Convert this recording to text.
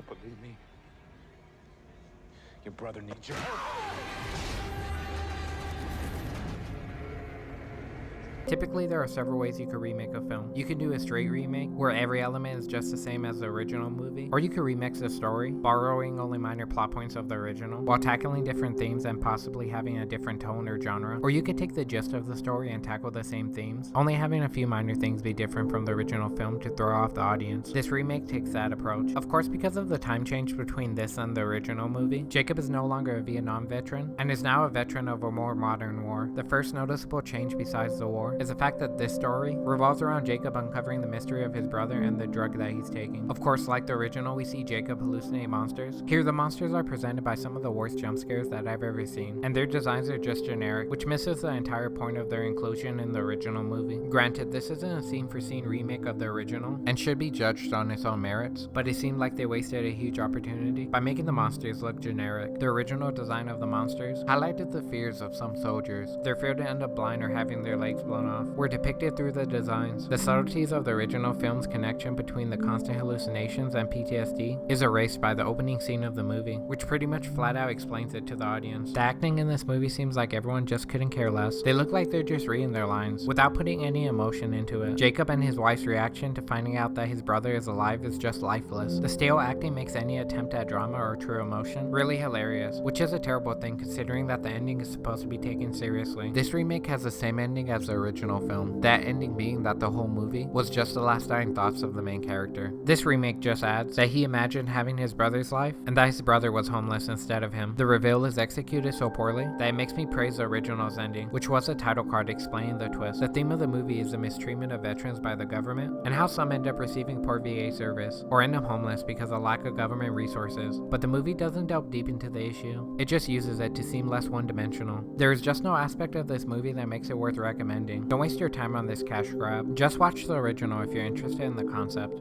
believe me? Your brother needs your help. Typically, there are several ways you could remake a film. You can do a straight remake, where every element is just the same as the original movie, or you could remix the story, borrowing only minor plot points of the original, while tackling different themes and possibly having a different tone or genre. Or you could take the gist of the story and tackle the same themes, only having a few minor things be different from the original film to throw off the audience. This remake takes that approach. Of course, because of the time change between this and the original movie, Jacob is no longer a Vietnam veteran, and is now a veteran of a more modern war. The first noticeable change besides the war is the fact that this story revolves around Jacob uncovering the mystery of his brother and the drug that he's taking. Of course, like the original, we see Jacob hallucinate monsters. Here, the monsters are presented by some of the worst jump scares that I've ever seen, and their designs are just generic, which misses the entire point of their inclusion in the original movie. Granted, this isn't a scene-for-scene remake of the original, and should be judged on its own merits, but it seemed like they wasted a huge opportunity by making the monsters look generic. The original design of the monsters highlighted the fears of some soldiers, their fear to end up blind or having their legs blown off, were depicted through the designs. The subtleties of the original film's connection between the constant hallucinations and PTSD is erased by the opening scene of the movie, which pretty much flat out explains it to the audience. The acting in this movie seems like everyone just couldn't care less. They look like they're just reading their lines, without putting any emotion into it. Jacob and his wife's reaction to finding out that his brother is alive is just lifeless. The stale acting makes any attempt at drama or true emotion really hilarious, which is a terrible thing considering that the ending is supposed to be taken seriously. This remake has the same ending as the original film, that ending being that the whole movie was just the last dying thoughts of the main character. This remake just adds that he imagined having his brother's life, and that his brother was homeless instead of him. The reveal is executed so poorly that it makes me praise the original's ending, which was a title card explaining the twist. The theme of the movie is the mistreatment of veterans by the government, and how some end up receiving poor VA service, or end up homeless because of lack of government resources. But the movie doesn't delve deep into the issue, it just uses it to seem less one-dimensional. There is just no aspect of this movie that makes it worth recommending. Don't waste your time on this cash grab. Just watch the original if you're interested in the concept.